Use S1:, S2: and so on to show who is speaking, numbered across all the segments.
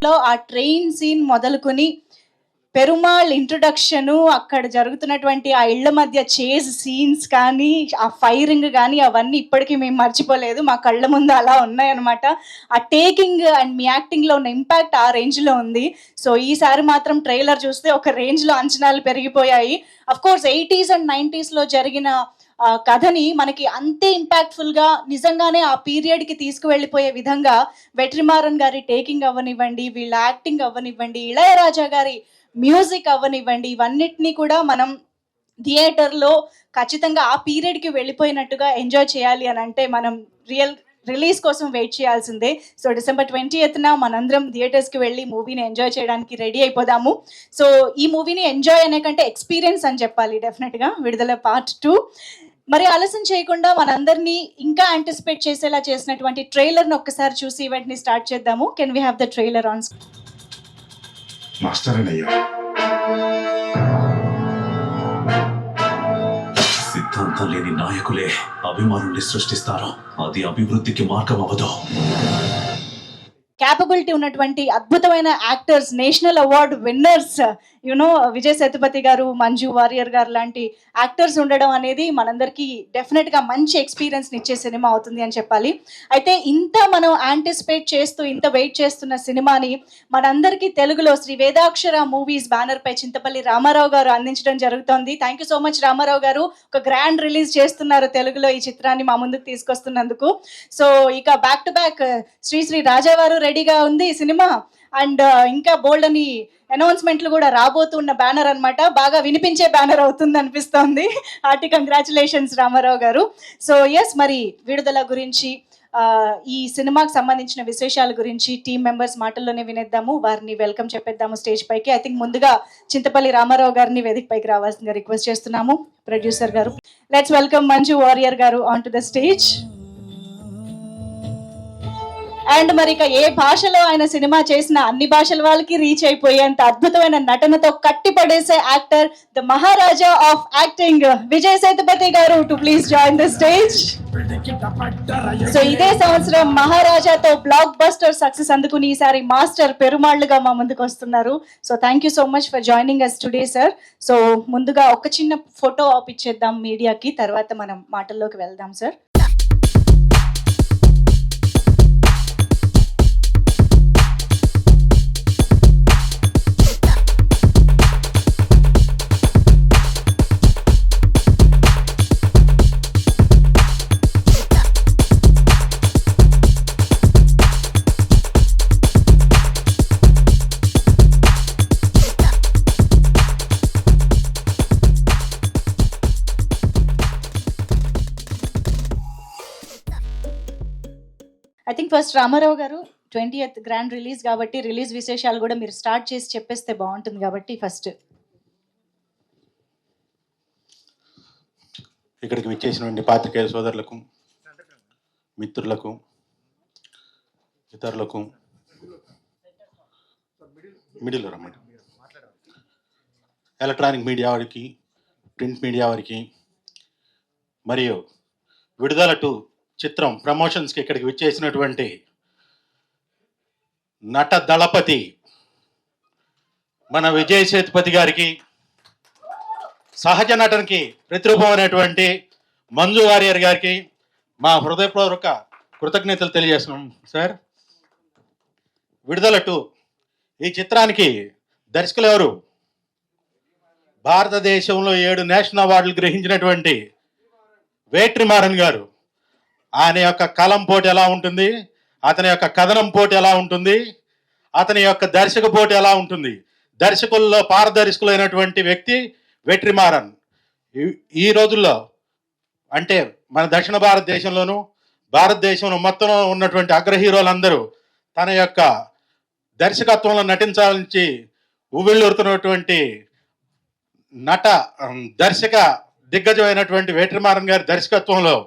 S1: లో ఆ train scene మొదలుకొని పెరుమాళ్ ఇంట్రొడక్షను, అక్కడ జరుగుతున్నటువంటి ఆ ఇళ్ల మధ్య చేజ్ సీన్స్ కానీ, ఆ ఫైరింగ్ కానీ అవన్నీ ఇప్పటికీ మేము మర్చిపోలేదు. మా కళ్ళ ముందు అలా ఉన్నాయన్నమాట. ఆ టేకింగ్ అండ్ మీ యాక్టింగ్లో ఉన్న ఇంపాక్ట్ ఆ రేంజ్లో ఉంది. సో ఈసారి మాత్రం ట్రైలర్ చూస్తే ఒక రేంజ్లో అంచనాలు పెరిగిపోయాయి. అఫ్ కోర్స్ 80s అండ్ 90sలో జరిగిన కథని మనకి అంతే ఇంపాక్ట్ఫుల్గా నిజంగానే ఆ పీరియడ్కి తీసుకువెళ్ళిపోయే విధంగా వెట్రిమారన్ గారి టేకింగ్ అవ్వనివ్వండి, వీళ్ళ యాక్టింగ్ అవ్వనివ్వండి, ఇళయరాజా గారి మ్యూజిక్ అవ్వనివ్వండి, ఇవన్నిటినీ కూడా మనం థియేటర్లో ఖచ్చితంగా ఆ పీరియడ్కి వెళ్ళిపోయినట్టుగా ఎంజాయ్ చేయాలి అని అంటే మనం రిలీజ్ కోసం వెయిట్ చేయాల్సిందే. సో డిసెంబర్ 20th మనందరం థియేటర్స్కి వెళ్ళి మూవీని ఎంజాయ్ చేయడానికి రెడీ అయిపోదాము. సో ఈ మూవీని ఎంజాయ్ అనే కంటే ఎక్స్పీరియన్స్ అని చెప్పాలి డెఫినెట్గా. విడుదల పార్ట్ 2. మరి ఆలస్యం చేయకుండా మనందరినీ ఇంకా యాంటిసిపేట్ చేసేలా చేసినటువంటి ట్రైలర్ని ఒక్కసారి చూసి ఈవెంట్ని స్టార్ట్ చేద్దాము. Can we have the trailer on screen?
S2: మాస్టరేనయ్యా,
S3: సిద్ధాంతం లేని నాయకులే అభిమానుల్ని సృష్టిస్తారు. అది అభివృద్ధికి మార్గం అవ్వదు.
S1: క్యాపబిలిటీ ఉన్నటువంటి అద్భుతమైన actors, national award winners, Vijay Sethupathi గారు, మంజు వారియర్ గారు లాంటి యాక్టర్స్ ఉండడం అనేది మనందరికీ డెఫినెట్గా మంచి ఎక్స్పీరియన్స్ని ఇచ్చే సినిమా అవుతుంది అని చెప్పాలి. అయితే ఇంత మనం యాంటిసిపేట్ చేస్తూ ఇంత వెయిట్ చేస్తున్న సినిమాని మనందరికీ తెలుగులో శ్రీ వేదాక్షర మూవీస్ బ్యానర్పై చింతపల్లి రామారావు గారు అందించడం జరుగుతోంది. Thank you so much Ramarao garu. ఒక గ్రాండ్ రిలీజ్ చేస్తున్నారు తెలుగులో ఈ చిత్రాన్ని మా ముందుకు తీసుకొస్తున్నందుకు. సో ఇక బ్యాక్ టు బ్యాక్ శ్రీ రాజావారు రెడీగా ఉంది ఈ సినిమా. అండ్ ఇంకా బోల్డ్ అని అనౌన్స్మెంట్లు కూడా రాబోతున్న బ్యానర్ అనమాట. బాగా వినిపించే బ్యానర్ అవుతుంది అనిపిస్తోంది. హార్టీ కంగ్రాచులేషన్స్ రామారావు గారు. సో ఎస్, మరి విడుదల గురించి ఈ సినిమాకి సంబంధించిన విశేషాల గురించి టీం మెంబర్స్ మాటల్లోనే వినేద్దాము. వారిని వెల్కమ్ చెప్పేద్దాము స్టేజ్ పైకి. ఐ థింక్ ముందుగా చింతపల్లి రామారావు గారిని వేదిక పైకి రావాల్సిందిగా రిక్వెస్ట్ చేస్తున్నాము. ప్రొడ్యూసర్ గారు, లెట్స్ వెల్కమ్ మంజు వారియర్ గారు on to the stage. And మరి ఇక ఏ భాషలో ఆయన సినిమా చేసిన అన్ని భాషల వాళ్ళకి రీచ్ అయిపోయేంత అద్భుతమైన నటనతో కట్టి పడేసే actor, the maharaja of acting, Vijay Sethupathi garu to please join the stage. So ఇదే సంవత్సరం మహారాజాతో బ్లాక్ బస్టర్ సక్సెస్ అందుకుని ఈసారి మాస్టర్ పెరుమాళ్లుగా మా ముందుకు వస్తున్నారు. So thank you so much for joining us today sir. So ముందుగా ఒక చిన్న ఫోటో ఆప్ ఇచ్చేద్దాం మీడియాకి, తర్వాత మనం మాటల్లోకి వెళ్దాం sir. I think first Ramarao garu, 20th grand release కాబట్టి రిలీజ్ విశేషాలు కూడా మీరు స్టార్ట్ చేసి చెప్పేస్తే బాగుంటుంది కాబట్టి ఫస్ట్.
S4: ఇక్కడికి విచ్చేసినటువంటి పాత్రికేయ సోదరులకు, మిత్రులకు, ఇతరులకు, మిడిల్లో రమ్మండి, ఎలక్ట్రానిక్ మీడియా వారికి, ప్రింట్ మీడియా వారికి, మరియు విడుదల 2 చిత్రం ప్రమోషన్స్కి ఇక్కడికి విచ్చేసినటువంటి నట దళపతి మన విజయ్ సేతుపతి గారికి, సహజ నటనకి ప్రతిరూపం అనేటువంటి మంజు వారియర్ గారికి మా హృదయపూర్వక కృతజ్ఞతలు తెలియజేస్తున్నాం సార్. విడుదల 2 ఈ చిత్రానికి దర్శకులు ఎవరు? భారతదేశంలో 7 నేషనల్ అవార్డులు గ్రహించినటువంటి వెట్రిమారన్ గారు. ఆయన యొక్క కలం పోటీ ఎలా ఉంటుంది, అతని యొక్క కథనం పోటీ ఎలా ఉంటుంది, అతని యొక్క దర్శక పోటీ ఎలా ఉంటుంది. దర్శకుల్లో పారదర్శకులైనటువంటి వ్యక్తి వెట్రిమారన్. ఈ రోజుల్లో అంటే మన దక్షిణ భారతదేశంలోనూ భారతదేశంలో మొత్తం ఉన్నటువంటి అగ్ర హీరోలందరూ తన యొక్క దర్శకత్వంలో నటించాలని ఉవ్విళ్ళూరుతున్నటువంటి దర్శక దిగ్గజమైనటువంటి వెట్రిమారన్ గారి దర్శకత్వంలో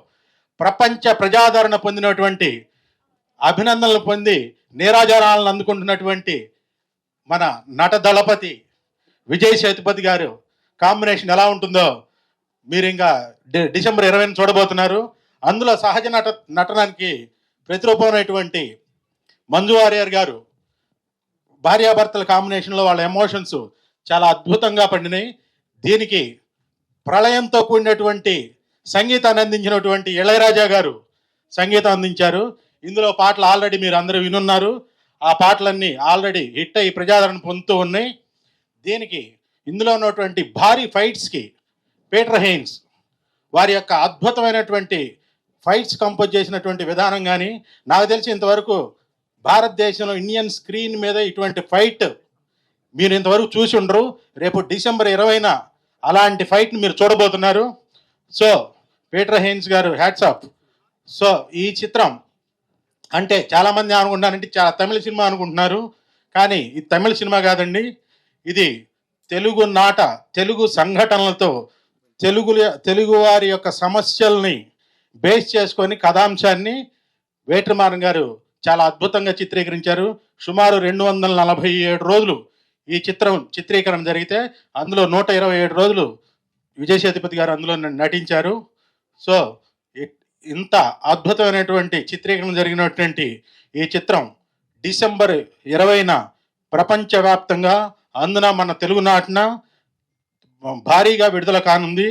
S4: ప్రపంచ ప్రజాదరణ పొందినటువంటి, అభినందనలు పొంది నీరాజనాలను అందుకుంటున్నటువంటి మన నట దళపతి విజయ్ సేతుపతి గారు కాంబినేషన్ ఎలా ఉంటుందో మీరు ఇంకా డిసెంబర్ 20 చూడబోతున్నారు. అందులో సహజ నటనానికి ప్రతిరూపమైనటువంటి మంజు వారియర్ గారు భార్యాభర్తల కాంబినేషన్లో వాళ్ళ ఎమోషన్స్ చాలా అద్భుతంగా పండినాయి. దీనికి ప్రళయంతో కూడినటువంటి సంగీతాన్ని అందించినటువంటి ఇళయరాజా గారు సంగీతం అందించారు. ఇందులో పాటలు ఆల్రెడీ మీరు అందరూ వినున్నారు. ఆ పాటలన్నీ ఆల్రెడీ హిట్ అయ్యి ప్రజాదరణ పొందుతూ ఉన్నాయి. దీనికి ఇందులో ఉన్నటువంటి భారీ ఫైట్స్కి పీటర్ హెయిన్స్ వారి యొక్క అద్భుతమైనటువంటి ఫైట్స్ కంపోజ్ చేసినటువంటి విధానం కానీ, నాకు తెలిసి ఇంతవరకు భారతదేశంలో ఇండియన్ స్క్రీన్ మీద ఇటువంటి ఫైట్ మీరు ఇంతవరకు చూసి ఉండరు. రేపు డిసెంబర్ 20న అలాంటి ఫైట్ని మీరు చూడబోతున్నారు. సో పీటర్ హెయిన్స్ గారు హ్యాట్స్ ఆఫ్. సో ఈ చిత్రం అంటే చాలామంది అనుకుంటున్నారంటే చాలా తమిళ సినిమా అనుకుంటున్నారు, కానీ ఇది తమిళ సినిమా కాదండి. ఇది తెలుగు సంఘటనలతో తెలుగు వారి యొక్క సమస్యల్ని బేస్ చేసుకొని కథాంశాన్ని వేట్రిమారన్ గారు చాలా అద్భుతంగా చిత్రీకరించారు. సుమారు 247 రోజులు ఈ చిత్రం చిత్రీకరణ జరిగితే అందులో 127 రోజులు విజయ్ సేతుపతి గారు అందులో నటించారు. సో ఇంత అద్భుతమైనటువంటి చిత్రీకరణ జరిగినటువంటి ఈ చిత్రం డిసెంబర్ 20న ప్రపంచవ్యాప్తంగా అందున మన తెలుగునాటిన భారీగా విడుదల కానుంది.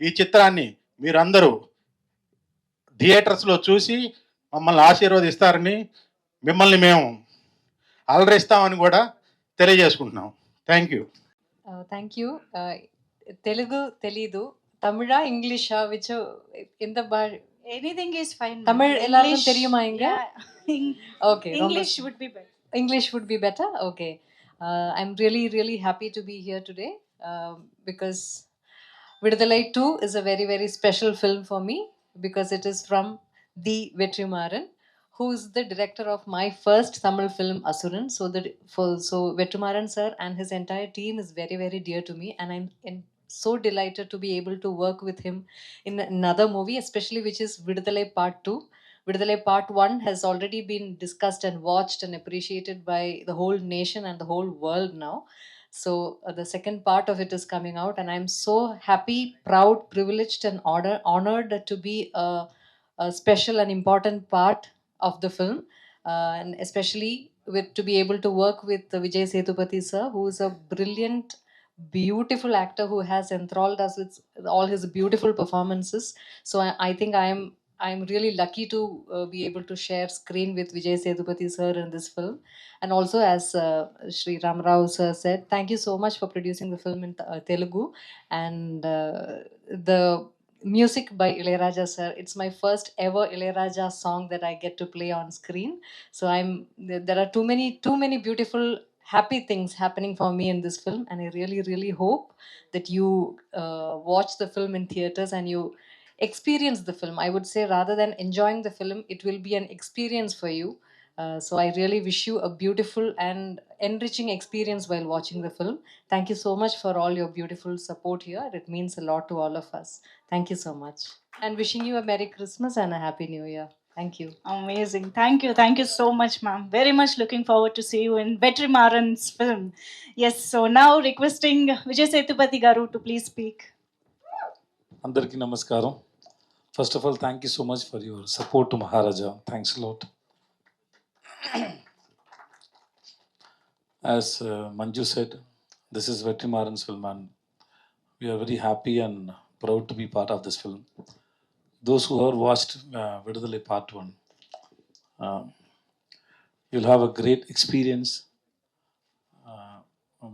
S4: ఈ చిత్రాన్ని మీరందరూ థియేటర్స్లో చూసి మమ్మల్ని ఆశీర్వదిస్తారని, మిమ్మల్ని మేము అలరిస్తామని కూడా తెలియజేసుకుంటున్నాం. Thank you.
S2: Thank you. Telugu తెలీదు, தமிழா இங்கிலீஷா விச் எந்த
S1: Anything is fine.
S2: தமிழ் எல்லாருக்கும்
S1: English,
S2: தெரியுமா இங்க?
S1: yeah.
S2: Okay,
S1: English would be better.
S2: English would be better. Okay. I'm really happy to be here today because Vidudalai 2 is a very special film for me because it is from the Vetrimaran, who is the director of my first Tamil film Asuran. So Vetrimaran sir and his entire team is very dear to me, and I'm so delighted to be able to work with him in another movie, especially which is Vidudalai Part 2. Vidudalai Part 1 has already been discussed and watched and appreciated by the whole nation and the whole world now. So the second part of it is coming out, and I'm so happy, proud, privileged, and honored to be a special and important part of the film, and especially to be able to work with Vijay Sethupathi sir, who is a brilliant, beautiful actor who has enthralled us with all his beautiful performances. So I think I'm really lucky to be able to share screen with Vijay Sethupathi sir in this film. And also, as Shri Ram Rao sir said, thank you so much for producing the film in Telugu, and the music by Ilayaraja sir. It's my first ever Ilayaraja song that I get to play on screen. So there are too many beautiful, happy things happening for me in this film, and I really hope that you watch the film in theaters and you experience the film. I would say rather than enjoying the film, it will be an experience for you. So I really wish you a beautiful and enriching experience while watching the film. Thank you so much for all your beautiful support here. It means a lot to all of us. Thank you so much, and wishing you a Merry Christmas and a Happy New Year. Thank you.
S1: Amazing. Thank you so much, ma'am. Very much looking forward to see you in Vetrimaran's film. Yes, so now requesting Vijay Sethupathi garu to please speak.
S5: అందరికీ నమస్కారం. First of all thank you so much for your support to Maharaja. Thanks lot. As Manju said, this is Vetrimaran's film, and we are very happy and proud to be part of this film. Those who have watched Vidudalai Part 1, you'll have a great experience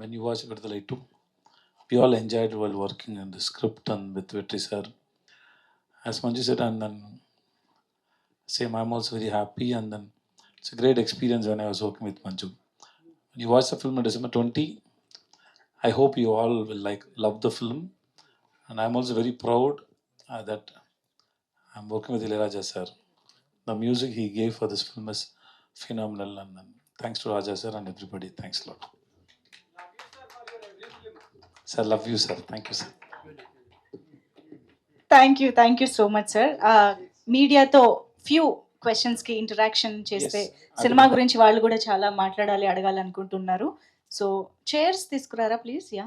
S5: when you watch Vidudalai 2. We all enjoyed while working in the script and with Vetri sir. As Manju said, and then same, I'm also very happy, and then it's a great experience when I was working with Manju. When you watch the film on December 20, I hope you all will love the film, and I'm also very proud that I'm working with Ilayaraja sir. The music he gave for this film is phenomenal, and thanks to Raja sir and everybody. Thanks a lot. Sir, love you sir. Thank you sir.
S1: Thank you so much, sir. మీడియాతో few క్వశ్చన్స్కి interaction చేస్తే cinema గురించి వాళ్ళు కూడా చాలా మాట్లాడాలి, అడగాలి అనుకుంటున్నారు. సో చైర్స్ తీసుకురారా ప్లీజ్. యా.